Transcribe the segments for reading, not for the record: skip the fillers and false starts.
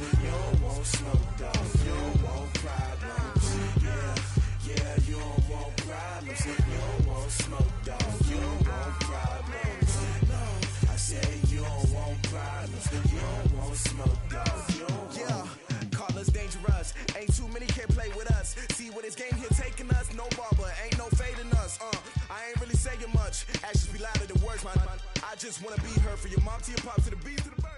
You don't want smoke, dog. You don't want problems. Yeah, you don't want problems. You don't want smoke, dog. You don't want problems. No, I said you don't want problems. You don't want smoke, dog. You don't want. Call us dangerous. Ain't too many can play with us. See what this game here taking us. No barber, ain't no fading us. I ain't really saying much. Actions be louder than words, man. I just wanna be heard for your mom to your pop to the beat to the bird.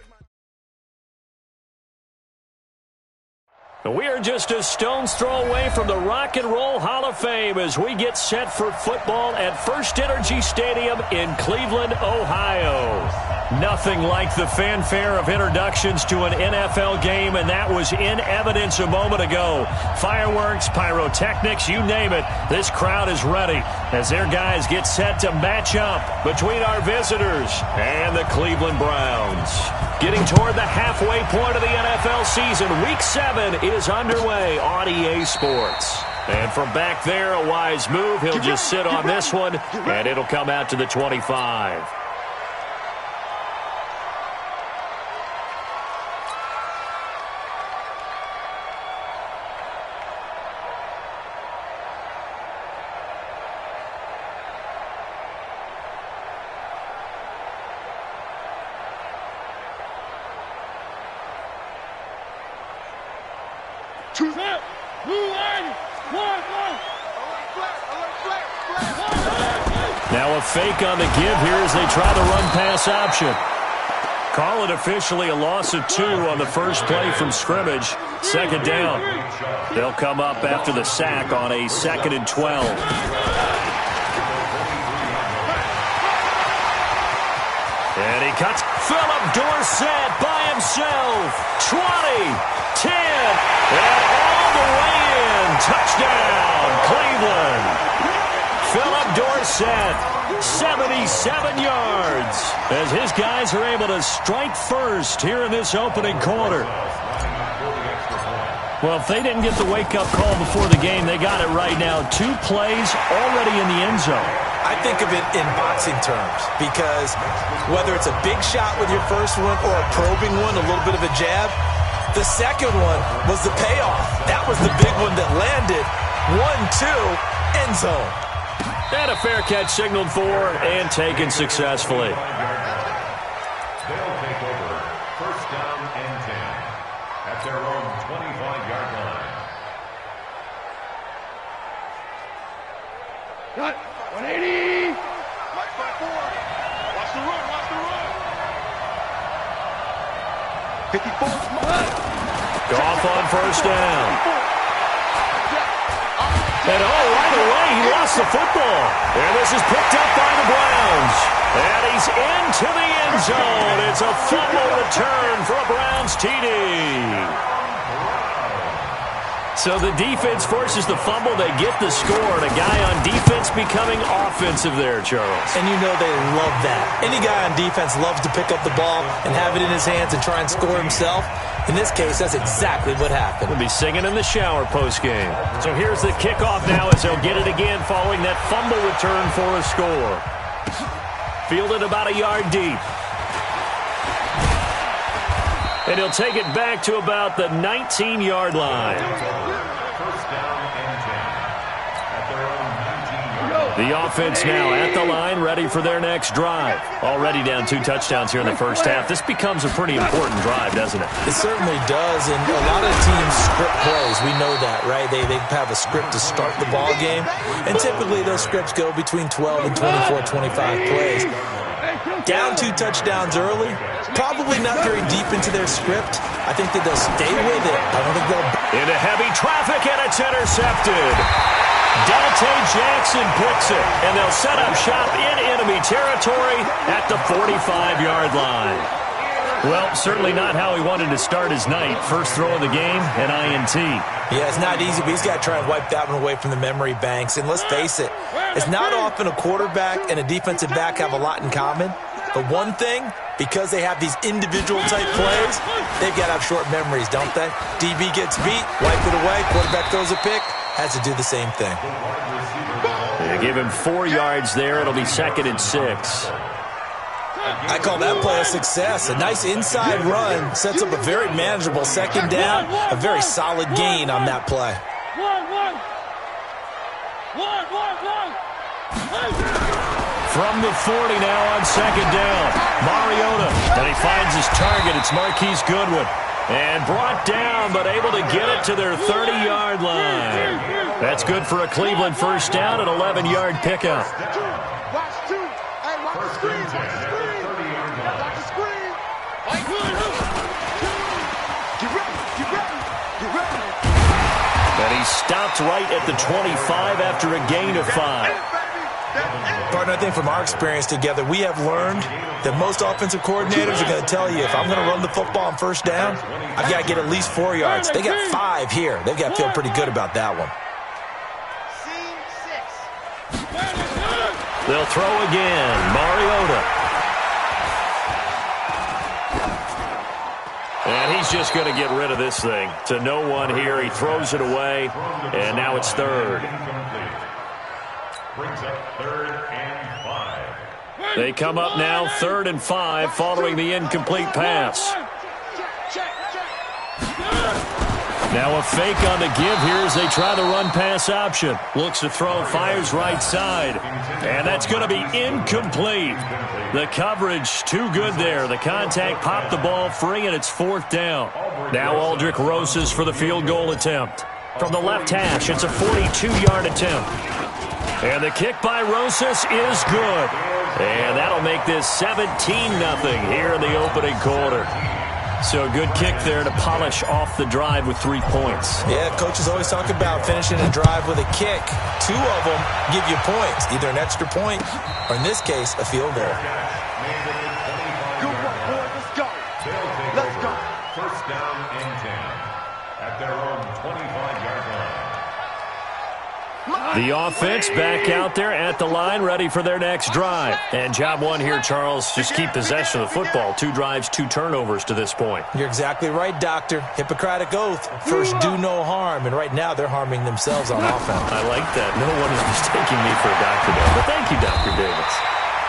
We are just a stone's throw away from the Rock and Roll Hall of Fame as we get set for football at First Energy Stadium in Cleveland, Ohio. Nothing like the fanfare of introductions to an NFL game, and that was in evidence a moment ago. Fireworks, pyrotechnics, you name it. This crowd is ready as their guys get set to match up between our visitors and the Cleveland Browns. Getting toward the halfway point of the NFL season, Week 7 is underway on EA Sports. And from back there, a wise move. He'll just sit on this one, and it'll come out to the 25. Now a fake on the give here as they try the run-pass option. Call it officially a loss of 2 on the first play from scrimmage. Second down. They'll come up after the sack on a 2nd and 12. And he cuts. Philip Dorsett by himself. 20, 10, and all the way in. Touchdown, Cleveland. Philip Dorsett, 77 yards, as his guys are able to strike first here in this opening quarter. Well, if they didn't get the wake-up call before the game, they got it right now. 2 plays already in the end zone. I think of it in boxing terms because whether it's a big shot with your first one or a probing one, a little bit of a jab, the second one was the payoff. That was the big one that landed. 1-2, end zone. And a fair catch signaled for and taken successfully. They'll take over first down and 10 at their own 25-yard line. Cut. 180. Watch the run. 54. Goff on first down. And right away, he lost the football. And this is picked up by the Browns. And he's into the end zone. It's a fumble return for a Browns TD. So the defense forces the fumble. They get the score. And a guy on defense becoming offensive there, Charles. And you know they love that. Any guy on defense loves to pick up the ball and have it in his hands and try and score himself. In this case, that's exactly what happened. He'll be singing in the shower post-game. So here's the kickoff now as they'll get it again following that fumble return for a score. Fielded about a yard deep. And he'll take it back to about the 19-yard line. First down and 10 at their own 19-yard line. The offense now at the line, ready for their next drive. Already down 2 touchdowns here in the first half. This becomes a pretty important drive, doesn't it? It certainly does, and a lot of teams script plays. We know that, right? They have a script to start the ball game, and typically those scripts go between 12 and 24, 25 plays. Down 2 touchdowns early, probably not very deep into their script. I think that they'll stay with it. I don't think they'll... Into heavy traffic, and it's intercepted. Dante Jackson picks it, and they'll set up shop in enemy territory at the 45-yard line. Well, certainly not how he wanted to start his night. First throw of the game, an INT. Yeah, it's not easy, but he's got to try and wipe that one away from the memory banks. And let's face it, it's not often a quarterback and a defensive back have a lot in common. But one thing, because they have these individual-type plays, they've got to have short memories, don't they? DB gets beat, wipe it away, quarterback throws a pick, has to do the same thing. They give him 4 yards there. It'll be 2nd and 6. I call that play a success. A nice inside run sets up a very manageable second down, a very solid gain on that play. From the 40 now on second down. Mariota, and he finds his target. It's Marquise Goodwin. And brought down, but able to get it to their 30-yard line. That's good for a Cleveland first down, an 11-yard pickup. Watch two. Hey, watch the screen. Watch the screen. Watch the screen. Get ready. Get ready. Get ready. And he stopped right at the 25 after a gain of 5. Partner, I think from our experience together, we have learned that most offensive coordinators are going to tell you, if I'm going to run the football on first down, I've got to get at least 4 yards. They got 5 here. They've got to feel pretty good about that one. They'll throw again. Mariota. And he's just going to get rid of this thing. To no one here. He throws it away, and now it's third. Brings up 3rd and 5. They come up now 3rd and 5 following the incomplete pass. Now a fake on the give here as they try the run-pass option. Looks to throw, fires right side. And that's going to be incomplete. The coverage too good there. The contact popped the ball free, and it's 4th down. Now Aldrick Rosas for the field goal attempt. From the left hash, it's a 42-yard attempt. And the kick by Rosas is good. And that'll make this 17-0 here in the opening quarter. So a good kick there to polish off the drive with 3 points. Yeah, coaches always talk about finishing a drive with a kick. 2 of them give you points, either an extra point or, in this case, a field goal. Good work, boy. Let's go. Let's go. First down and 10 at their own 25-yard line. The offense back out there at the line, ready for their next drive. And job one here, Charles, just keep possession of the football. 2 drives, 2 turnovers to this point. You're exactly right, Doctor. Hippocratic oath. First, do no harm. And right now, they're harming themselves on offense. I like that. No one is mistaking me for a doctor there. But thank you, Dr. Davis.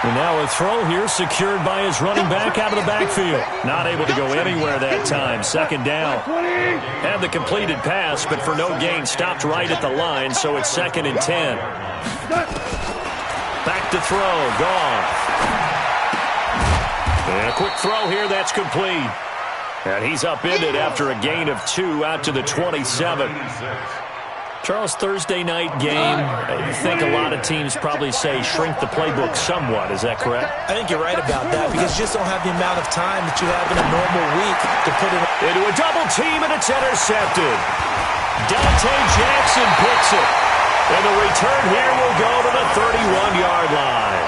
And now a throw here secured by his running back out of the backfield. Not able to go anywhere that time. Second down. Had the completed pass, but for no gain, stopped right at the line, so it's 2nd and 10. Back to throw. Gone. And a quick throw here. That's complete. And he's upended after a gain of 2 out to the 27. Charles, Thursday night game, I think a lot of teams probably say shrink the playbook somewhat. Is that correct? I think you're right about that because you just don't have the amount of time that you have in a normal week to put it into a double team, and it's intercepted. Dante Jackson picks it. And the return here will go to the 31-yard line.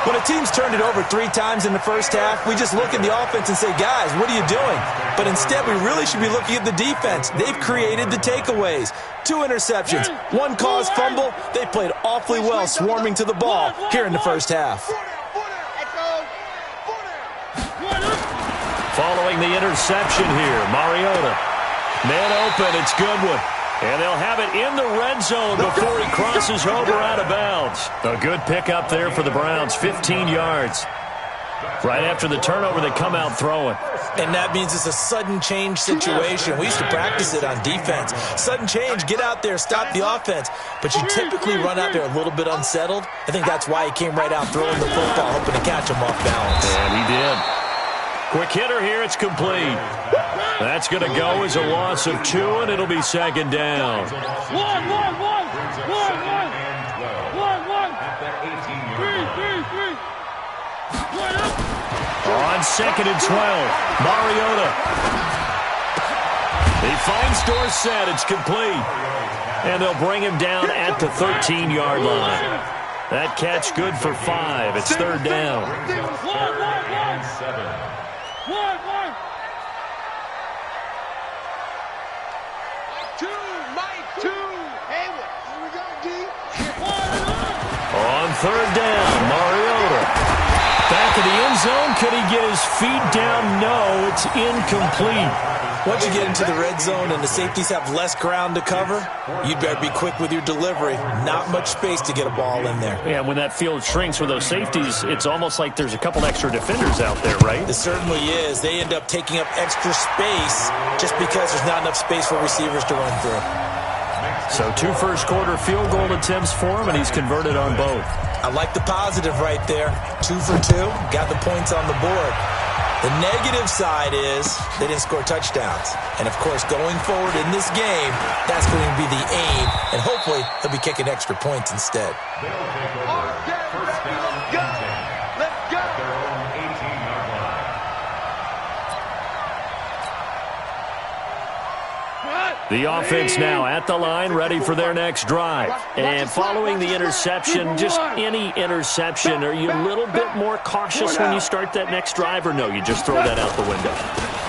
When a team's turned it over 3 times in the first half, we just look at the offense and say, guys, what are you doing? But instead, we really should be looking at the defense. They've created the takeaways. 2 interceptions, 1 caused fumble. They played awfully well swarming to the ball here in the first half. Following the interception here, Mariota. Man open, it's Goodwin. And they'll have it in the red zone before he crosses over out of bounds. A good pickup there for the Browns, 15 yards. Right after the turnover, they come out throwing. And that means it's a sudden change situation. We used to practice it on defense. Sudden change, get out there, stop the offense. But you typically run out there a little bit unsettled. I think that's why he came right out throwing the football, hoping to catch him off balance. And he did. Quick hitter here, it's complete. That's going to go as a loss of 2, and it'll be 2nd down. On 2nd and 12, Mariota. He finds Dorsett. It's complete. And they'll bring him down at the 13-yard line. That catch good for 5. It's 3rd down. On 3rd down, Mariota. Back of the end zone. Could he get his feet down? No, it's incomplete. Once you get into the red zone and the safeties have less ground to cover, you'd better be quick with your delivery. Not much space to get a ball in there. Yeah, when that field shrinks with those safeties, it's almost like there's a couple extra defenders out there, right? It certainly is. They end up taking up extra space just because there's not enough space for receivers to run through. So 2 first-quarter field goal attempts for him, and he's converted on both. I like the positive right there. 2 for 2, got the points on the board. The negative side is they didn't score touchdowns. And, of course, going forward in this game, that's going to be the aim. And hopefully he'll be kicking extra points instead. They'll take over. First down and 10. Let's go. At their own 18-yard line. The offense now at the line, ready for their next drive. And following the interception, just any interception, are you a little bit more cautious when you start that next drive, or no, you just throw that out the window?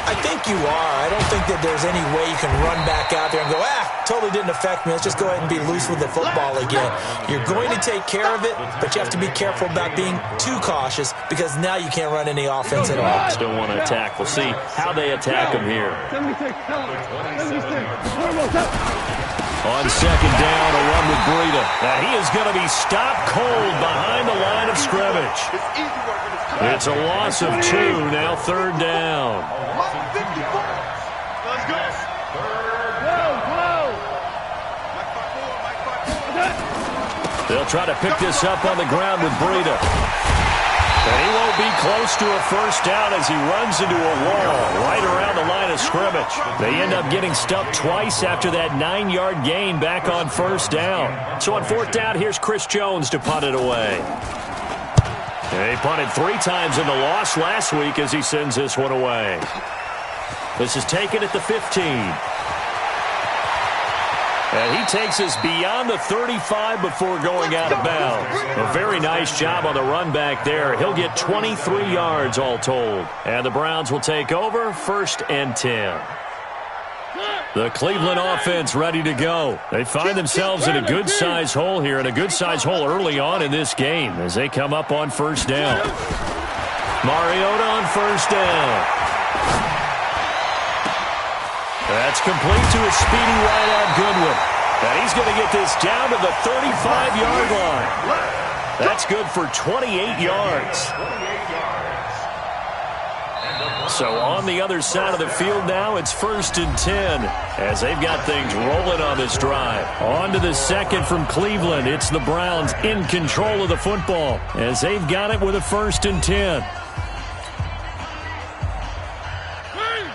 I think you are. I don't think that there's any way you can run back out there and go, totally didn't affect me. Let's just go ahead and be loose with the football again. You're going to take care of it, but you have to be careful about being too cautious because now you can't run any offense at all. Still want to attack. We'll see how they attack him here. On second down, a run with Breida. Now he is going to be stopped cold behind the line of scrimmage. It's a loss of 2, now third down. Let's go. They'll try to pick this up on the ground with Breida. And he won't be close to a first down as he runs into a wall right around the line of scrimmage. They end up getting stuffed twice after that 9-yard gain back on first down. So on fourth down, here's Chris Jones to punt it away. He punted 3 times in the loss last week as he sends this one away. This is taken at the 15. And he takes us beyond the 35 before going out of bounds. A very nice job on the run back there. He'll get 23 yards all told. And the Browns will take over, 1st and 10. The Cleveland offense ready to go. They find themselves in a good-sized hole here, and a good-sized hole early on in this game as they come up on first down. Mariota on first down. That's complete to a speedy wide-out Goodwin. And he's going to get this down to the 35-yard line. That's good for 28 yards. So on the other side of the field now, it's 1st and 10 as they've got things rolling on this drive. On to the second from Cleveland. It's the Browns in control of the football as they've got it with a 1st and 10.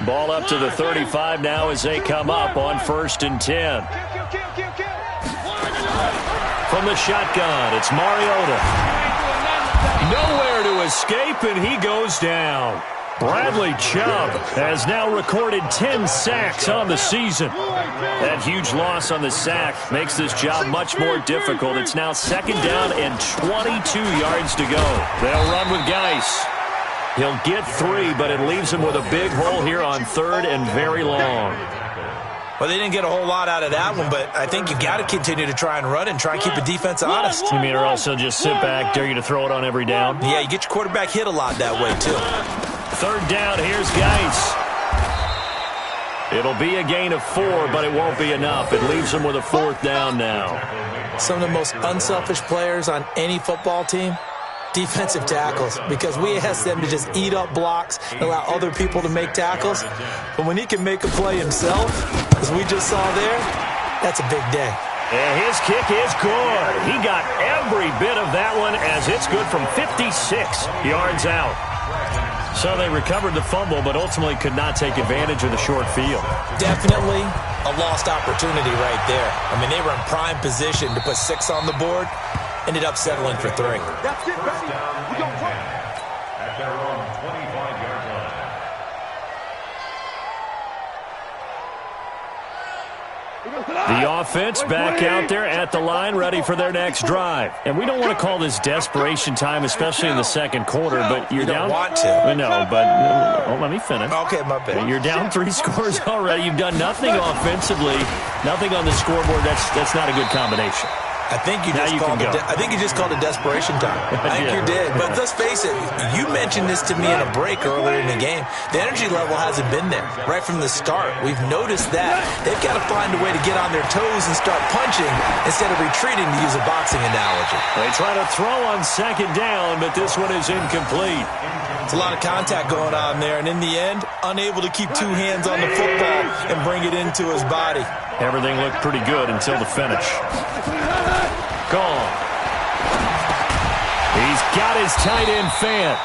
Ball up to the 35 now as they come up on 1st and 10. From the shotgun, it's Mariota. Nowhere to escape, and he goes down. Bradley Chubb has now recorded 10 sacks on the season. That huge loss on the sack makes this job much more difficult. It's now 2nd down and 22 yards to go. They'll run with Geis. He'll get 3, but it leaves him with a big hole here on 3rd and very long. Well, they didn't get a whole lot out of that one, but I think you've got to continue to try and run and try and keep the defense honest. You mean or also just sit back, dare you to throw it on every down? Yeah, you get your quarterback hit a lot that way, too. 3rd down, here's Geis. It'll be a gain of 4, but it won't be enough. It leaves him with a 4th down now. Some of the most unselfish players on any football team, defensive tackles, because we ask them to just eat up blocks and allow other people to make tackles. But when he can make a play himself, as we just saw there, that's a big day. And his kick is good. He got every bit of that one as it's good from 56 yards out. So they recovered the fumble, but ultimately could not take advantage of the short field. Definitely a lost opportunity right there. I mean, they were in prime position to put 6 on the board. Ended up settling for 3. That's it, baby. We gonna run. At their own 25-yard line. The offense back out there at the line, ready for their next drive. And we don't want to call this desperation time, especially in the 2nd quarter, but you're down. You don't want to. No, but let me finish. Okay, my bad. You're down 3 scores already. You've done nothing offensively, nothing on the scoreboard. That's not a good combination. I think you just called it desperation time. I think you did. But let's face it, you mentioned this to me in a break earlier in the game. The energy level hasn't been there right from the start. We've noticed that. They've got to find a way to get on their toes and start punching instead of retreating, to use a boxing analogy. They try to throw on second down, but this one is incomplete. It's a lot of contact going on there, and in the end, unable to keep two hands on the football and bring it into his body. Everything looked pretty good until the finish. Gone. He's got his tight end Fant,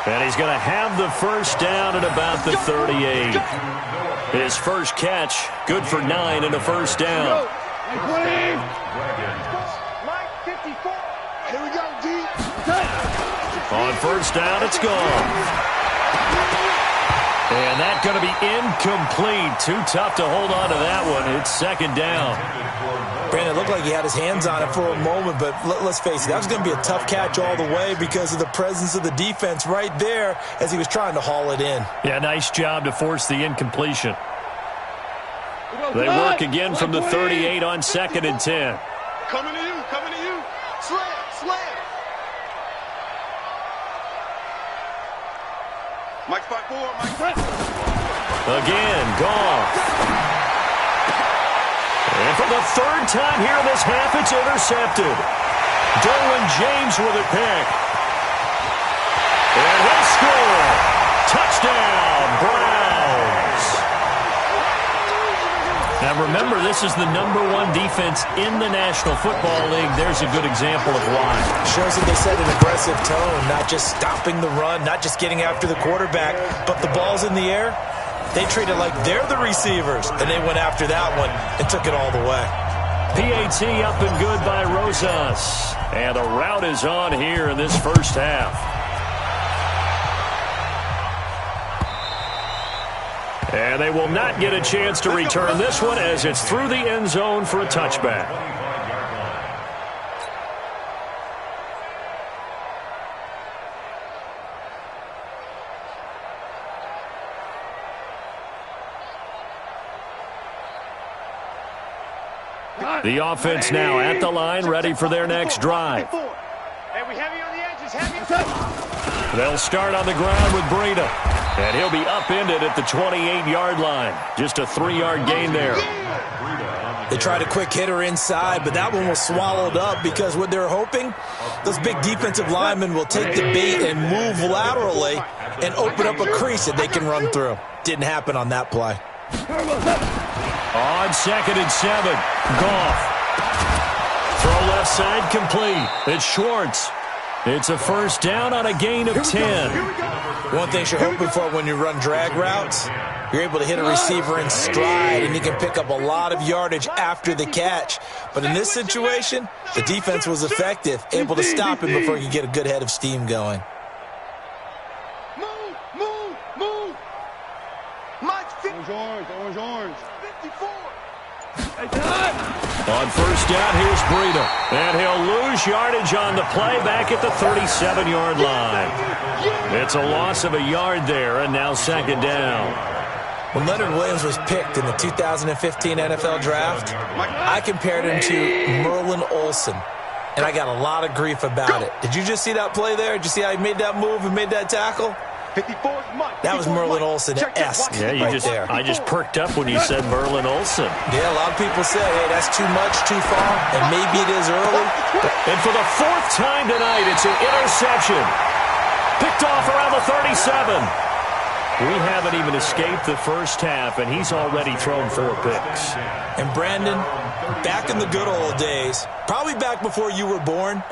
and he's going to have the first down at about the 38. His first catch, good for 9 and a first down. Here we go, D. On first down, it's gone. And that's going to be incomplete. Too tough to hold on to that one. It's second down. Brandon, it looked like he had his hands on it for a moment, but let's face it, that was going to be a tough catch all the way because of the presence of the defense right there as he was trying to haul it in. Yeah, nice job to force the incompletion. They work again from the 38 on 2nd and 10. Coming to you, coming to you. Slam. Mike 5-4, Mike. Again, Goff. And for the third time here in this half, it's intercepted. Derwin James with a pick. And he'll score. Touchdown, Browns. Now remember, this is the #1 defense in the National Football League. There's a good example of why. Shows that they set an aggressive tone, not just stopping the run, not just getting after the quarterback, but the ball's in the air. They treat it like they're the receivers, and they went after that one and took it all the way. PAT up and good by Rosas. And a rout is on here in this first half. And they will not get a chance to return this one as it's through the end zone for a touchback. The offense now at the line, ready for their next drive. Hey, we heavy on the edges, heavy. They'll start on the ground with Breida. And he'll be upended at the 28-yard line. Just a 3-yard gain there. They tried a quick hitter inside, but that one was swallowed up because what they're hoping, those big defensive linemen will take the bait and move laterally and open up a crease that they can run through. Didn't happen on that play. On 2nd and 7, Goff. Throw left side complete. It's Schwartz. It's a first down on a gain of 10. One thing you're hoping for when you run drag routes, you're able to hit a receiver in stride, and you can pick up a lot of yardage after the catch. But in this situation, the defense was effective, able to stop him before you get a good head of steam going. Move. Mike, orange. 54. On first down, here's Breida. And he'll lose yardage on the play back at the 37-yard line. It's a loss of a yard there, and now second down. When Leonard Williams was picked in the 2015 NFL Draft, I compared him to Merlin Olsen, and I got a lot of grief about it. Did you just see that play there? Did you see how he made that move and made that tackle? 54, Mike. That was Merlin Olsen-esque right there. I just perked up when you said Merlin Olsen. Yeah, a lot of people said, hey, that's too much, too far, and maybe it is early. And for the 4th time tonight, it's an interception. Picked off around the 37. We haven't even escaped the first half, and he's already thrown 4 picks. And Brandon, back in the good old days, probably back before you were born,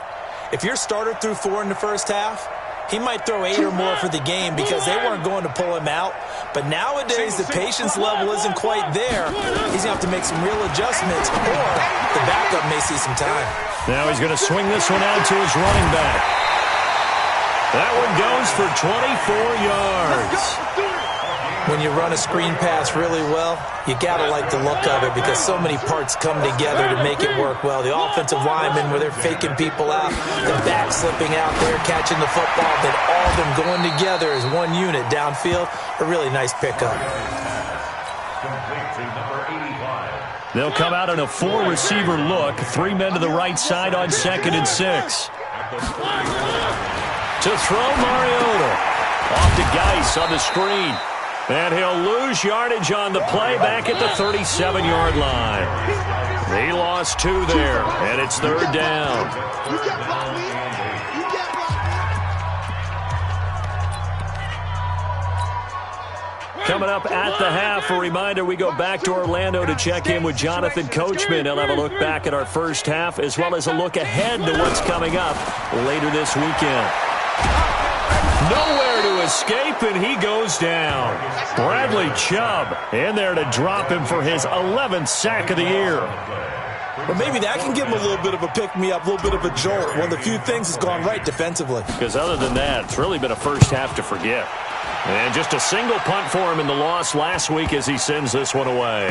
if your starter threw 4 in the first half, he might throw 8 or more for the game because they weren't going to pull him out. But nowadays, the patience level isn't quite there. He's going to have to make some real adjustments, or the backup may see some time. Now he's going to swing this one out to his running back. That one goes for 24 yards. When you run a screen pass really well, you got to like the look of it because so many parts come together to make it work well. The offensive linemen, where they're faking people out, the back slipping out there, catching the football, then all of them going together as one unit downfield. A really nice pickup. Complete to number 85, They'll come out in a 4-receiver look. 3 men to the right side on 2nd and 6. To throw, Mariota. Off to Geis on the screen. And he'll lose yardage on the play back at the 37-yard line. He lost 2 there, and it's 3rd down. Coming up at the half, a reminder, we go back to Orlando to check in with Jonathan Coachman. He'll have a look back at our first half as well as a look ahead to what's coming up later this weekend. Nowhere to escape, and he goes down. Bradley Chubb in there to drop him for his 11th sack of the year. Well, maybe that can give him a little bit of a pick-me-up, a little bit of a jolt. One of the few things that's gone right defensively. Because other than that, it's really been a first half to forget. And just a single punt for him in the loss last week as he sends this one away.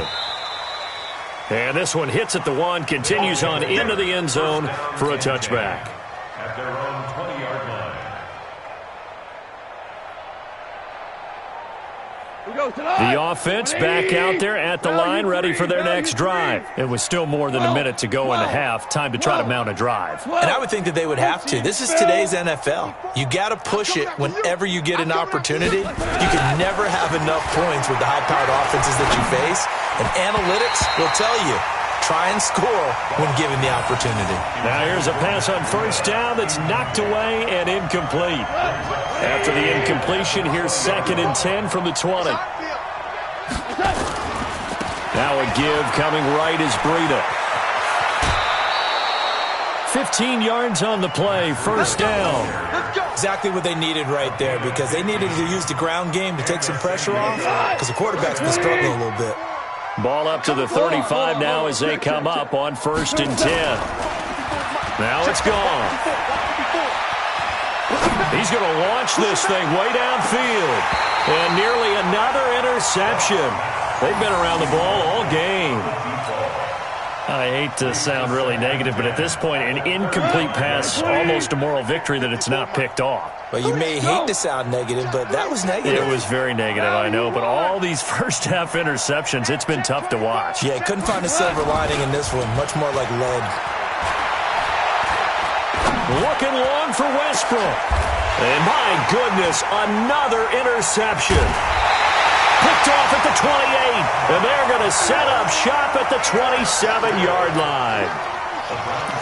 And this one hits at the 1, continues on into the end zone for a touchback. At their own 20-yard line. The offense back out there at the line, ready for their next drive. It was still more than a minute to go in the half. Time to try to mount a drive. And I would think that they would have to. This is today's NFL. You got to push it whenever you get an opportunity. You can never have enough points with the high-powered offenses that you face. And analytics will tell you, try and score when given the opportunity. Now here's a pass on 1st down that's knocked away and incomplete. After the incompletion, here's 2nd and 10 from the 20. Now a give coming right is Breida. 15 yards on the play, 1st down. Exactly what they needed right there, because they needed to use the ground game to take some pressure off, because the quarterback's been struggling a little bit. Ball up to the 35 now as they come up on 1st and 10. Now it's gone. He's going to launch this thing way downfield. And nearly another interception. They've been around the ball all game. I hate to sound really negative, but at this point, an incomplete pass, almost a moral victory that it's not picked off. Well, you may hate to sound negative, but that was negative. It was very negative, I know, but all these first-half interceptions, it's been tough to watch. Yeah, couldn't find a silver lining in this one. Much more like lead. Looking long for Westbrook. And my goodness, another interception. Picked off at the 28, and they're going to set up shop at the 27-yard line.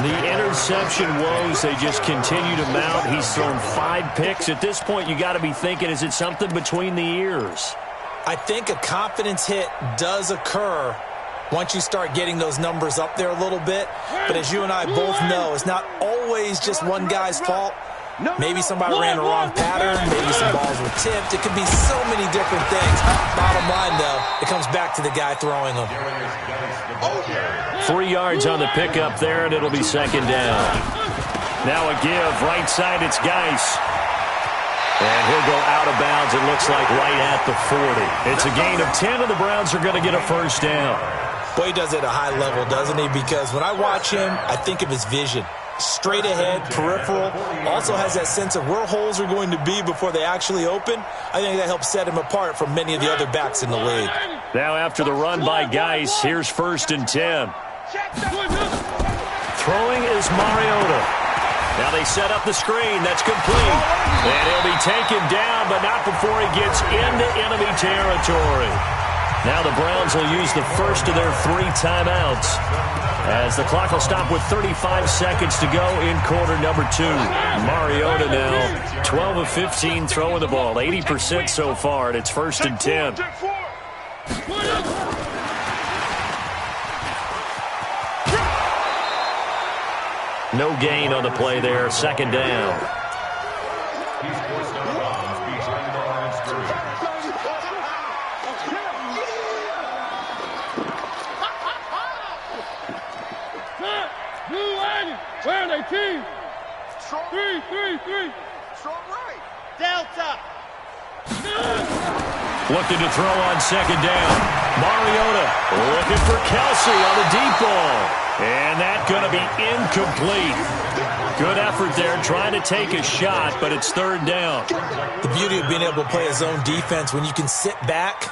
The interception woes, they just continue to mount. He's thrown 5 picks. At this point, you got to be thinking, is it something between the ears? I think a confidence hit does occur once you start getting those numbers up there a little bit. But as you and I both know, it's not always just one guy's fault. Maybe somebody ran the wrong pattern. Maybe some balls were tipped. It could be so many different things. Bottom line, though, it comes back to the guy throwing them. 3 yards on the pickup there, and it'll be 2nd down. Now a give. Right side, it's Geis. And he'll go out of bounds, it looks like, right at the 40. It's a gain of 10, and the Browns are going to get a 1st down. Boy, he does it at a high level, doesn't he? Because when I watch him, I think of his vision. Straight ahead, peripheral, also has that sense of where holes are going to be before they actually open. I think that helps set him apart from many of the other backs in the league. Now after the run by Geis, here's 1st and 10. Throwing is Mariota. Now they set up the screen. That's complete. And he'll be taken down, but not before he gets into enemy territory. Now the Browns will use the first of their 3 timeouts, as the clock will stop with 35 seconds to go in quarter number 2. Mariota now 12 of 15 throwing the ball, 80% so far, and it's 1st and 10. No gain on the play there, 2nd down. He's forced out of bounds behind the line of scrimmage. Where are they, team? 3. Strong right. Delta. Looking to throw on 2nd down. Mariota looking for Kelsey on the deep ball. And that's going to be incomplete. Good effort there, trying to take a shot, but it's 3rd down. The beauty of being able to play a zone defense when you can sit back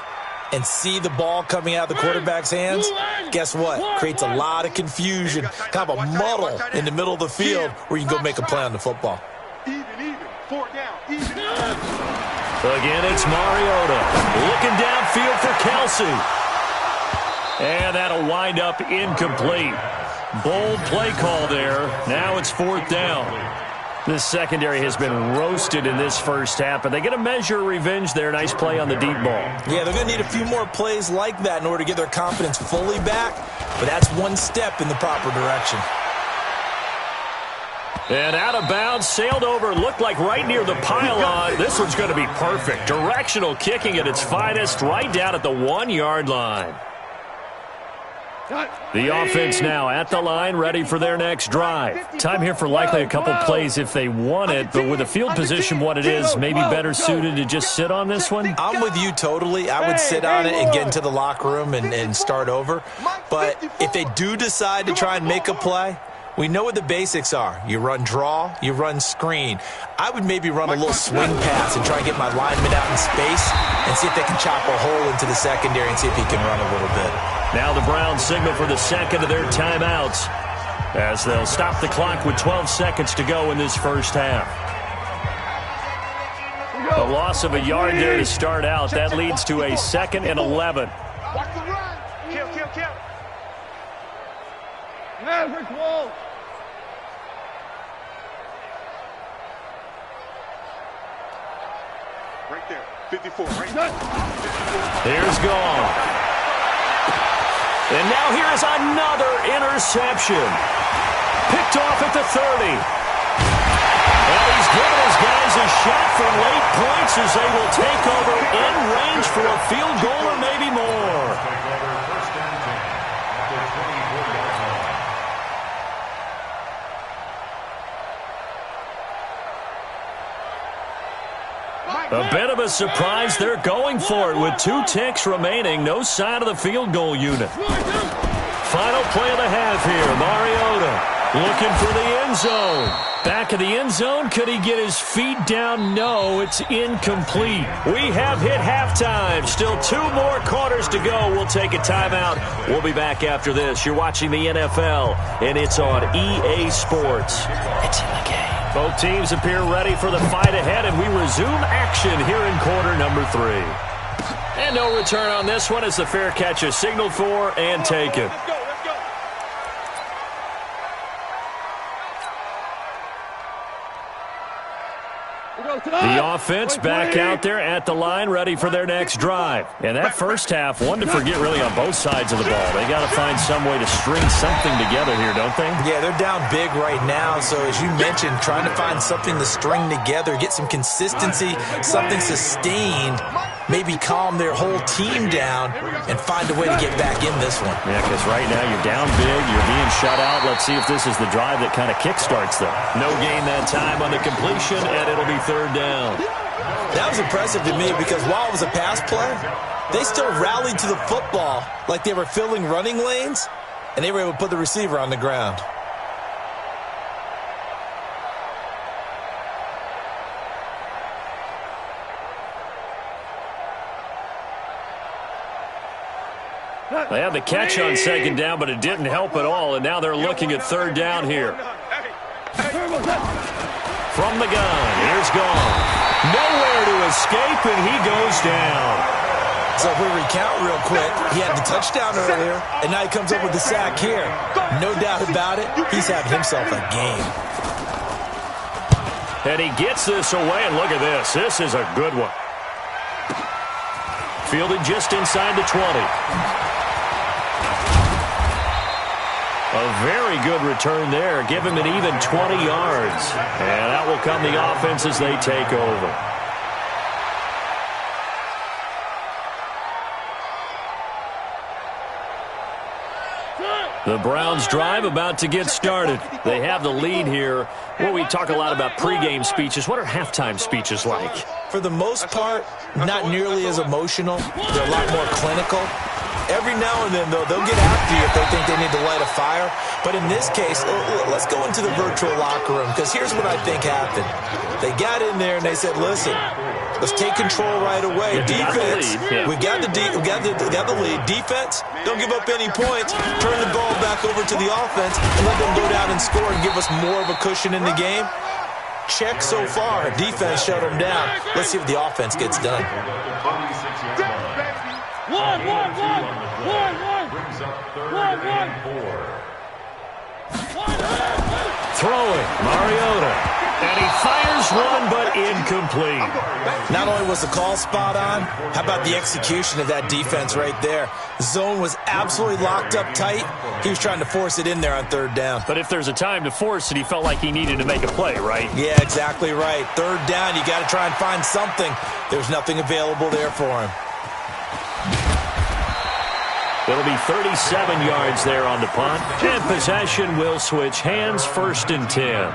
and see the ball coming out of the quarterback's hands, guess what? Creates a lot of confusion, kind of a muddle in the middle of the field where you can go make a play on the football. Even. 4 down. Even. Again, it's Mariota looking downfield for Kelsey. And that'll wind up incomplete. Bold play call there. Now it's 4th down. This secondary has been roasted in this first half, but they get a measure of revenge there. Nice play on the deep ball. Yeah, they're going to need a few more plays like that in order to get their confidence fully back, but that's one step in the proper direction. And out of bounds, sailed over, looked like right near the pylon. This one's going to be perfect. Directional kicking at its finest, right down at the 1-yard line. The offense now at the line, ready for their next drive. Time here for likely a couple plays if they want it, but with the field position what it is, maybe better suited to just sit on this one? I'm with you totally. I would sit on it and get into the locker room and start over. But if they do decide to try and make a play, we know what the basics are. You run draw, you run screen. I would maybe run a little swing pass and try and get my lineman out in space and see if they can chop a hole into the secondary and see if he can run a little bit. Now the Browns signal for the second of their timeouts as they'll stop the clock with 12 seconds to go in this first half. A loss of a yard there to start out. That leads to a 2nd and 11. Watch the run. Kill. Maverick wall. Right there. 54. Right there. Here's Gone. And now here is another interception. Picked off at the 30. And he's given his guys a shot for late points as they will take over in range for a field goal or maybe more. A bit of a surprise. They're going for it with 2 ticks remaining. No sign of the field goal unit. Final play of the half here. Mariota looking for the end zone. Back of the end zone. Could he get his feet down? No, it's incomplete. We have hit halftime. Still 2 more quarters to go. We'll take a timeout. We'll be back after this. You're watching the NFL, and it's on EA Sports. It's in the game. Both teams appear ready for the fight ahead, and we resume action here in quarter number 3. And no return on this one as the fair catch is signaled for and taken. Let's go. The offense back out there at the line, ready for their next drive. And that first half, one to forget really on both sides of the ball. They got to find some way to string something together here, don't they? Yeah, they're down big right now. So as you mentioned, trying to find something to string together, get some consistency, something sustained, maybe calm their whole team down and find a way to get back in this one. Yeah, because right now you're down big, you're being shut out. Let's see if this is the drive that kind of kickstarts them. No gain that time on the completion, and it'll be 3rd down. That was impressive to me because while it was a pass play, they still rallied to the football like they were filling running lanes, and they were able to put the receiver on the ground. They had the catch on 2nd down, but it didn't help at all, and now they're looking at 3rd down here. From the gun, here's Gone. Nowhere to escape, and he goes down. So if we recount real quick, he had the touchdown earlier, and now he comes up with the sack here. No doubt about it, he's having himself a game. And he gets this away, and look at this. This is a good one. Fielded just inside the 20. A very good return there. Give him an even 20 yards. And that will come the offense as they take over. The Browns drive about to get started. They have the lead here. Well, we talk a lot about pregame speeches. What are halftime speeches like? For the most part, not nearly as emotional. They're a lot more clinical. Every now and then, though, they'll get after you if they think they need to light a fire. But in this case, let's go into the virtual locker room, because here's what I think happened. They got in there and they said, listen, Let's take control right away. Defense, we got the lead. Defense, don't give up any points. Turn the ball back over to the offense and let them go down and score and give us more of a cushion in the game. Check so far. Defense shut them down. Let's see if the offense gets done. Throwing, Mariota. And he fires one, but incomplete. Not only was the call spot on, how about the execution of that defense right there? Zone was absolutely locked up tight. He was trying to force it in there on third down. But if there's a time to force it, he felt like he needed to make a play, right? Yeah, exactly right. Third down, you got to try and find something. There's nothing available there for him. It'll be 37 yards there on the punt. And possession will switch hands, 1st and 10.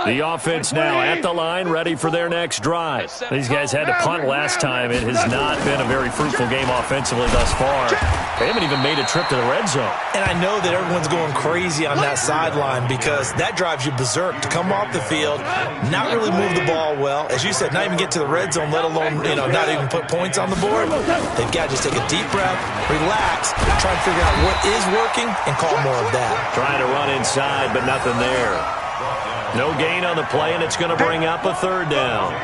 The offense now at the line, ready for their next drive. These guys had to punt last time. It has not been a very fruitful game offensively thus far. They haven't even made a trip to the red zone. And I know that everyone's going crazy on that sideline because that drives you berserk to come off the field, not really move the ball well. As you said, not even get to the red zone, let alone, not even put points on the board. They've got to just take a deep breath, relax, try and figure out what is working and call more of that. Trying to run inside, but nothing there. No gain on the play, and it's going to bring up a 3rd down.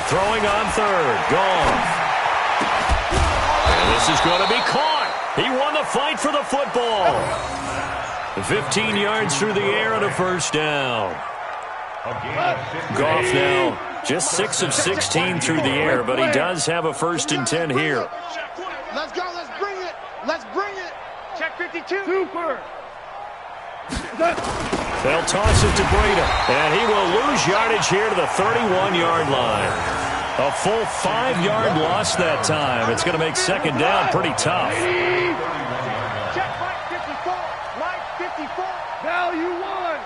Throwing on 3rd. Gone. And this is going to be caught. He won the fight for the football. 15 yards through the air and a 1st down. Goff now just 6 of 16 through the air, but he does have a 1st and 10 here. Let's go. Let's bring it. Let's bring it. Check 52. Super. They'll toss it to Breida, and he will lose yardage here to the 31-yard line. A full 5-yard loss that time. It's going to make 2nd down pretty tough. Check Mike 54. Mike 54. Value 1.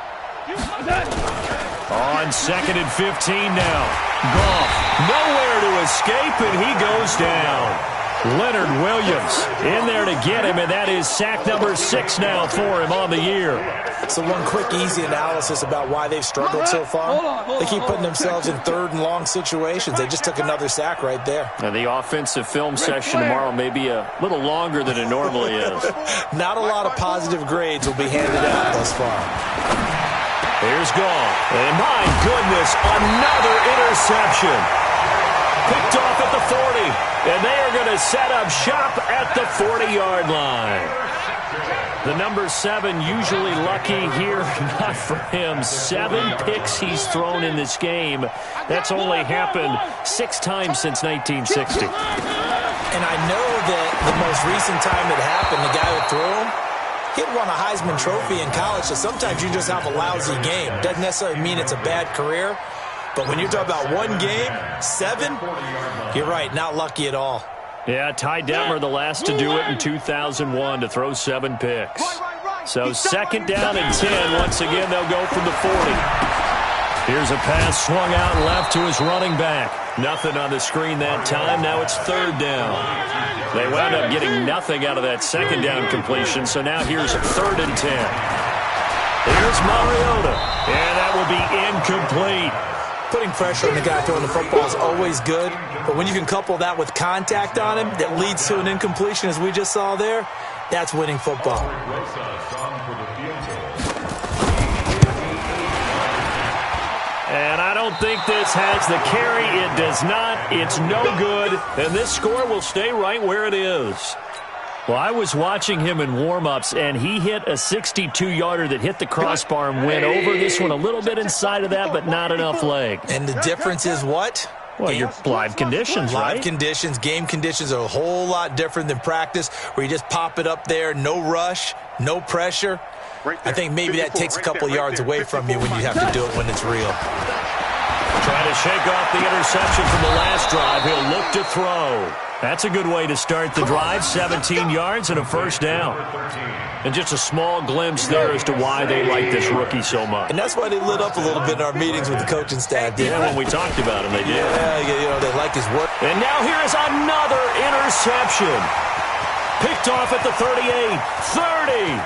You got that. On 2nd and 15 now. Goff nowhere to escape, and he goes down. Leonard Williams in there to get him, and that is sack number 6 now for him on the year. So one quick, easy analysis about why they've struggled so far. They keep putting themselves in 3rd and long situations. They just took another sack right there. And the offensive film session tomorrow may be a little longer than it normally is. Not a lot of positive grades will be handed out thus far. Here's Goff. And my goodness, another interception. Picked off at the 40. And they are going to set up shop at the 40-yard line. The number 7 usually lucky here. Not for him. 7 picks he's thrown in this game. That's only happened 6 times since 1960. And I know that the most recent time it happened, the guy who threw him, he'd won a Heisman Trophy in college, so sometimes you just have a lousy game. Doesn't necessarily mean it's a bad career, but when you're talking about one game, 7, you're right, not lucky at all. Yeah, Ty Detmer, the last to do it in 2001, to throw 7 picks. So 2nd down and 10. Once again, they'll go from the 40. Here's a pass swung out left to his running back. Nothing on the screen that time. Now it's 3rd down. They wound up getting nothing out of that 2nd down completion, so now here's 3rd and 10. Here's Mariota, and that will be incomplete. Putting pressure on the guy throwing the football is always good, but when you can couple that with contact on him that leads to an incompletion, as we just saw there, that's winning football. And I don't think this has the carry. It does not. It's no good. And this score will stay right where it is. Well, I was watching him in warm-ups, and he hit a 62-yarder that hit the crossbar and went over. This one a little bit inside of that, but not enough leg. And the difference is what? Well, your live conditions, right? Live conditions, game conditions are a whole lot different than practice, where you just pop it up there, no rush, no pressure. I think maybe that takes a couple yards away from you when you have to do it when it's real. Trying to shake off the interception from the last drive. He'll look to throw. That's a good way to start the drive. 17 yards and a first down. And just a small glimpse there as to why they like this rookie so much. And that's why they lit up a little bit in our meetings with the coaching staff. Yeah, when we talked about him, they did. Yeah, they like his work. And now here is another interception. Picked off at the 38, 30,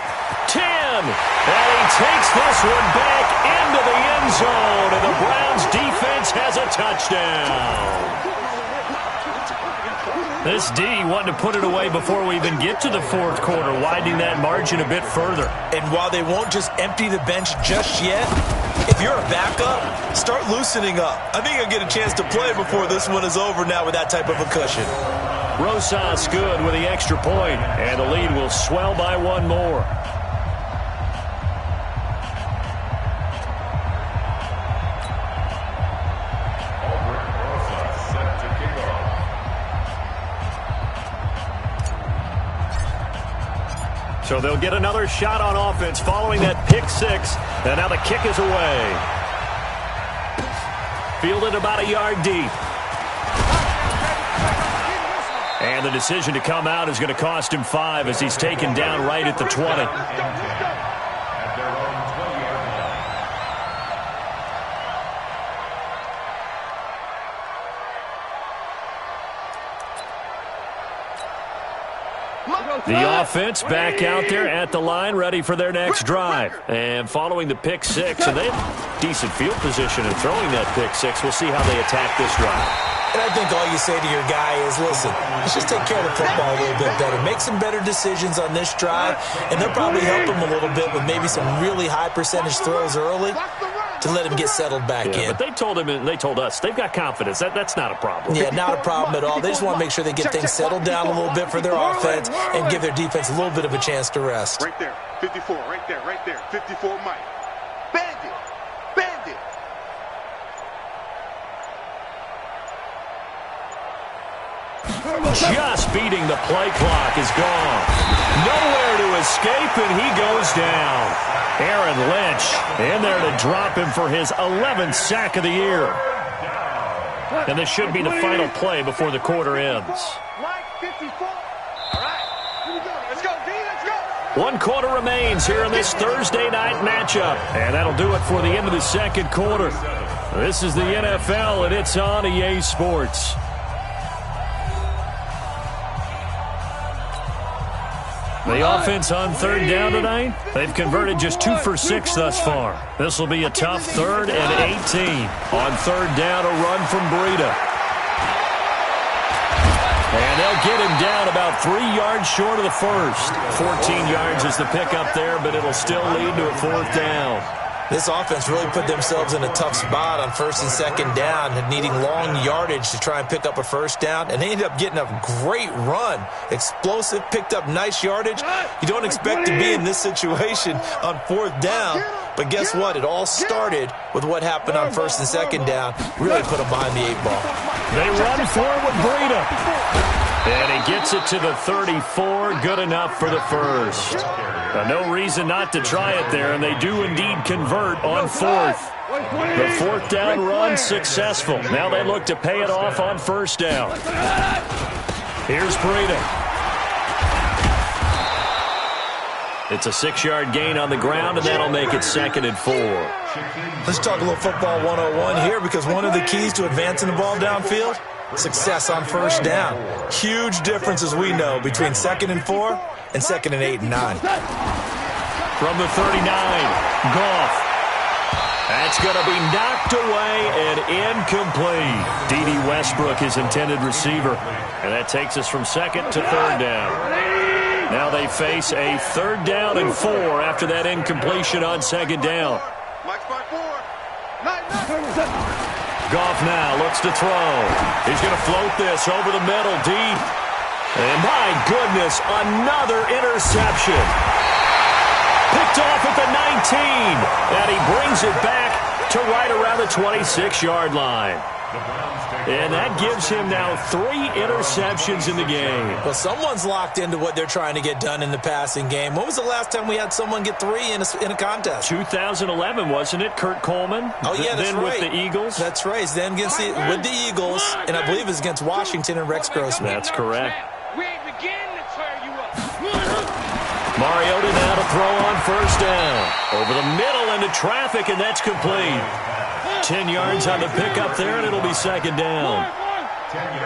10. And he takes this one back into the end zone. And the Browns defense has a touchdown. This D wanting to put it away before we even get to the fourth quarter, widening that margin a bit further. And while they won't just empty the bench just yet, if you're a backup, start loosening up. I think you'll get a chance to play before this one is over now with that type of a cushion. Rosas good with the extra point, and the lead will swell by one more. So they'll get another shot on offense following that pick six. And now the kick is away. Fielded about a yard deep. And the decision to come out is going to cost him 5 as he's taken down right at the 20. The offense back out there at the line, ready for their next drive. And following the pick six, and they have decent field position in throwing that pick six. We'll see how they attack this drive. And I think all you say to your guy is, listen, let's just take care of the football a little bit better. Make some better decisions on this drive, and they'll probably help him a little bit with maybe some really high percentage throws early to let him get settled back in. But they told him and they told us they've got confidence. That's not a problem. Yeah, not a problem at all. They just want to make sure they get things settled down a little bit for their offense and give their defense a little bit of a chance to rest. Right there, 54, right there, 54 Mike. Bandit, bandit. Just beating the play clock is gone. Nowhere to escape, and he goes down. Aaron Lynch in there to drop him for his 11th sack of the year. And this should be the final play before the quarter ends. Mike, 54. All right, here we go. Let's go, D, let's go. One quarter remains here in this Thursday night matchup. And that'll do it for the end of the second quarter. This is the NFL, and it's on EA Sports. The offense on third down tonight, they've converted just 2 for 6 thus far. This will be a tough 3rd and 18. On third down, a run from Breida. And they'll get him down about 3 yards short of the first. 14 yards is the pickup there, but it'll still lead to a 4th down. This offense really put themselves in a tough spot on 1st and 2nd down, needing long yardage to try and pick up a 1st down, and they ended up getting a great run. Explosive, picked up nice yardage. You don't expect to be in this situation on 4th down, but guess what? It all started with what happened on 1st and 2nd down. Really put them behind the 8 ball. They run forward with Breida. And he gets it to the 34, good enough for the first. No reason not to try it there, and they do indeed convert on 4th. The 4th down run successful. Now they look to pay it off on 1st down. Here's Breida. It's a 6-yard gain on the ground, and that'll make it 2nd and 4. Let's talk a little football 101 here, because one of the keys to advancing the ball downfield, success on 1st down. Huge difference, as we know, between 2nd and 4 and 2nd and 8 and 9. From the 39, Goff. That's going to be knocked away and incomplete. D.D. Westbrook, his intended receiver. And that takes us from 2nd to 3rd down. Now they face a 3rd down and 4 after that incompletion on 2nd down. Mike, spot 4. Goff now looks to throw. He's going to float this over the middle, deep. And my goodness, another interception. Picked off at the 19. And he brings it back to right around the 26-yard line. And that gives him now 3 interceptions in the game. Well, someone's locked into what they're trying to get done in the passing game. When was the last time we had someone get 3 in a contest? 2011, wasn't it? Kurt Coleman? Oh, yeah, that's then right. with the Eagles? That's right. Then with the Eagles, and I believe it was against Washington and Rex Grossman. That's correct. We ain't beginning to tear you up. Mariota now to throw on first down. Over the middle into traffic, and that's complete. 10 yards on the pickup there, and it'll be second down.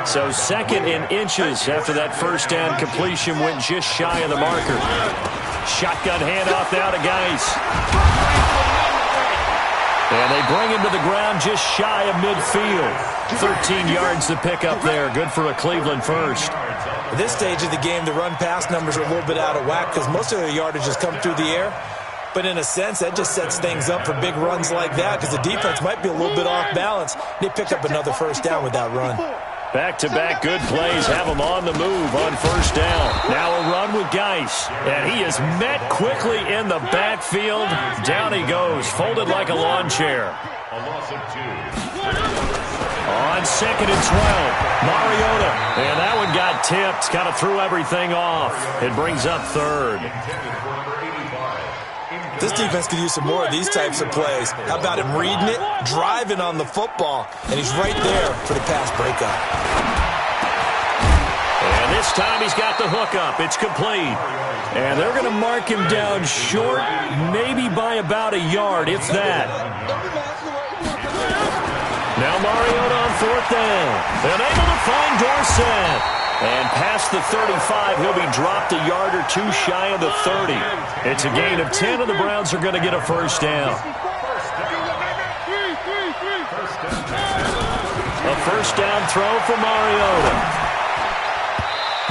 So second in inches after that first down completion went just shy of the marker. Shotgun handoff now to Geis. And they bring him to the ground just shy of midfield. 13 yards to pick up there. Good for a Cleveland first. At this stage of the game, the run-pass numbers are a little bit out of whack because most of their yardage has come through the air. But in a sense, that just sets things up for big runs like that because the defense might be a little bit off balance. They pick up another first down with that run. Back-to-back good plays have him on the move on first down. Now a run with Geis. And he is met quickly in the backfield. Down he goes, folded like a lawn chair. A loss of 2. On second and 12, Mariota. And that one got tipped, kind of threw everything off. It brings up third. This defense could use some more of these types of plays. How about him reading it, driving on the football, and he's right there for the pass breakup. And this time he's got the hook up. It's complete. And they're going to mark him down short, maybe by about a yard, if that. Now Mariota on fourth down. And able to find Dorsett. And past the 35, he'll be dropped a yard or 2 shy of the 30. It's a gain of 10, and the Browns are going to get a first down. A first down throw for Mariota.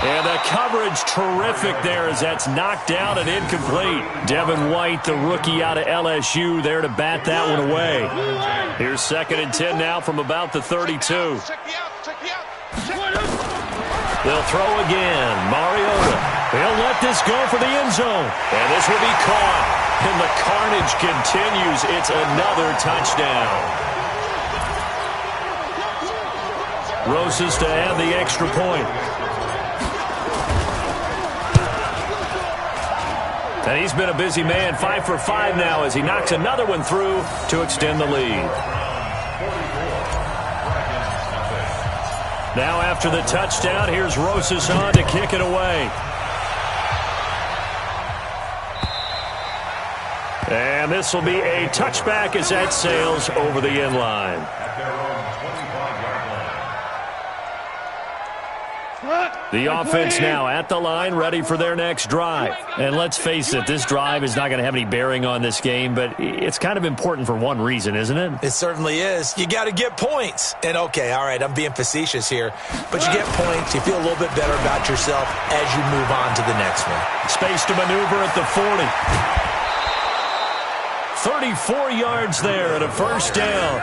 And the coverage terrific there as that's knocked down and incomplete. Devin White, the rookie out of LSU, there to bat that one away. Here's second and 10 now from about the 32. They'll throw again. Mariota. They'll let this go for the end zone. And this will be caught. And the carnage continues. It's another touchdown. Roses to add the extra point. And he's been a busy man. 5 for 5 now as he knocks another one through to extend the lead. Now after the touchdown, here's Rosas on to kick it away. And this will be a touchback as that sails over the end line. At their own 25-yard line. The offense now at the line, ready for their next drive. And let's face it, this drive is not going to have any bearing on this game, but it's kind of important for one reason, isn't it? It certainly is. You got to get points. And, okay, all right, I'm being facetious here, but you get points. You feel a little bit better about yourself as you move on to the next one. Space to maneuver at the 40. 34 yards there and a first down.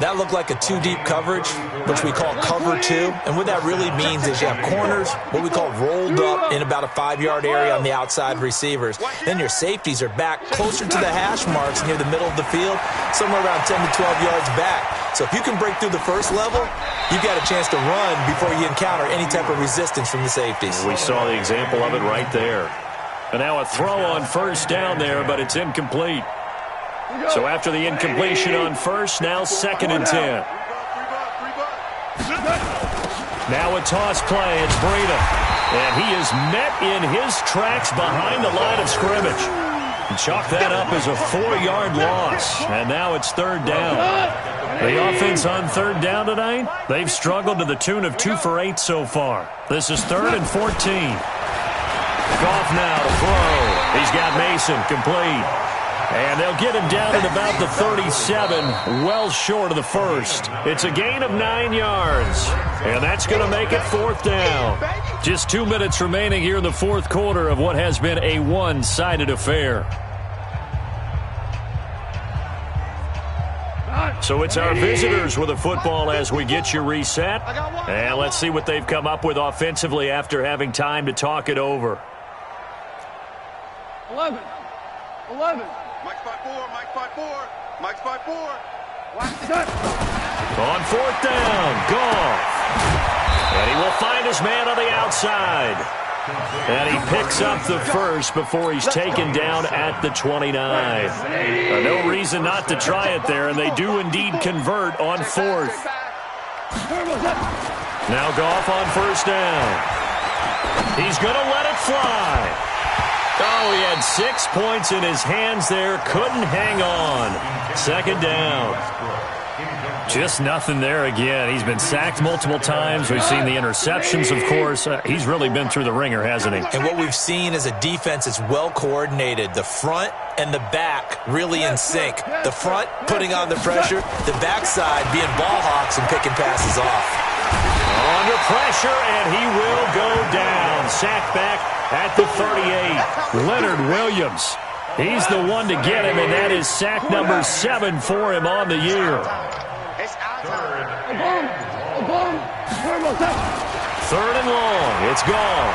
That looked like a 2-deep coverage, which we call cover 2. And what that really means is you have corners, what we call rolled up in about a 5-yard area on the outside receivers. Then your safeties are back closer to the hash marks near the middle of the field, somewhere around 10 to 12 yards back. So if you can break through the first level, you've got a chance to run before you encounter any type of resistance from the safeties. We saw the example of it right there. And now a throw on first down there, but it's incomplete. So after the incompletion on first, now second and 10. Now a toss play. It's Breida. And he is met in his tracks behind the line of scrimmage. And chalk that up as a 4-yard loss. And now it's third down. The offense on third down tonight, they've struggled to the tune of 2 for 8 so far. This is 3rd and 14. Goff now to throw. He's got Mason complete. And they'll get him down at about the 37, well short of the first. It's a gain of 9 yards. And that's going to make it fourth down. Just 2 minutes remaining here in the fourth quarter of what has been a one-sided affair. So it's our visitors with the football as we get you reset. And let's see what they've come up with offensively after having time to talk it over. 11. Mike's 5-4. Mike's 5-4. Mike's 5-4. On fourth down, Goff. And he will find his man on the outside. And he picks up the first before he's taken down at the 29. No reason not to try it there, and they do indeed convert on fourth. Now Goff on first down. He's going to let it fly. Oh, he had 6 points in his hands there. Couldn't hang on. Second down. Just nothing there again. He's been sacked multiple times. We've seen the interceptions, of course. He's really been through the ringer, hasn't he? And what we've seen is a defense that's well coordinated. The front and the back really in sync. The front putting on the pressure, the backside being ball hawks and picking passes off. Under pressure, and he will go down. Sacked back at the 38. Leonard Williams. He's the one to get him, and that is sack number 7 for him on the year. Third and long. It's gone.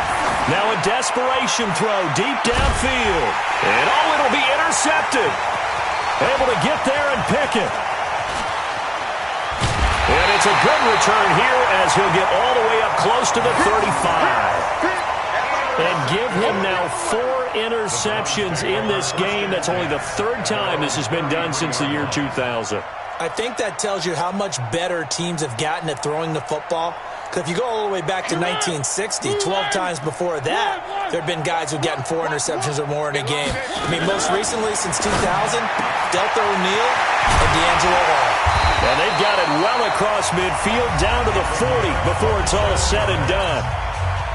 Now a desperation throw deep downfield. And it'll be intercepted. Able to get there and pick it. And it's a good return here as he'll get all the way up close to the 35. And give him now 4 interceptions in this game. That's only the 3rd time this has been done since the year 2000. I think that tells you how much better teams have gotten at throwing the football. Because if you go all the way back to 1960, 12 times before that, there have been guys who've gotten 4 interceptions or more in a game. I mean, most recently, since 2000, Delta O'Neal and D'Angelo Hall. And they've got it well across midfield, down to the 40 before it's all said and done.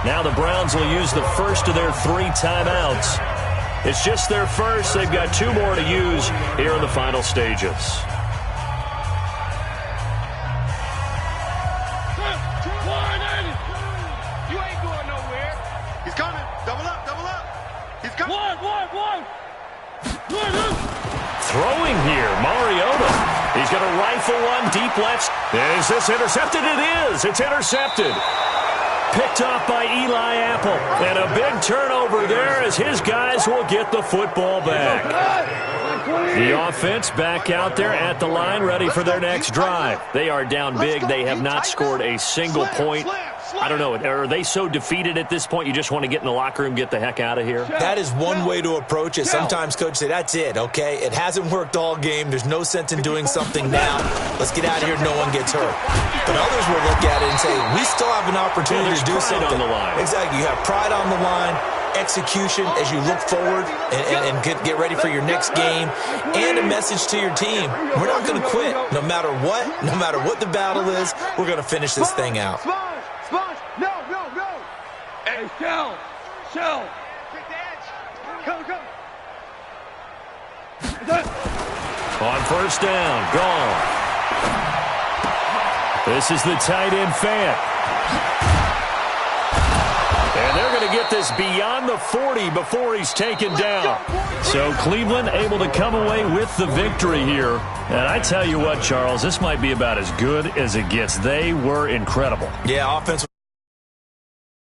Now the Browns will use the first of their 3 timeouts. It's just their first. They've got 2 more to use here in the final stages. You ain't going nowhere. He's coming. Double up, double up. He's coming. One. Throwing here, Mariota. He's going to rifle one deep left. Is this intercepted? It is. It's intercepted. Picked off by Eli Apple. And a big turnover there as his guys will get the football back. The offense back out there at the line, ready for their next drive. They are down big. They have not scored a single point. I don't know. Are they so defeated at this point you just want to get in the locker room, get the heck out of here? That is one way to approach it. Sometimes coaches say, that's it, okay? It hasn't worked all game. There's no sense in doing something now. Let's get out of here. No one gets hurt. But others will look at it and say, we still have an opportunity to do something. On the line. Exactly. You have pride on the line, execution as you look forward and get ready for your next game, and a message to your team. We're not going to quit. No matter what the battle is, we're going to finish this thing out. Sponge. No. Hey, Shell. Take the edge. Come. On first down, gone. This is the tight end fan. And they're going to get this beyond the 40 before he's taken down. So Cleveland able to come away with the victory here. And I tell you what, Charles, this might be about as good as it gets. They were incredible. Yeah, offense.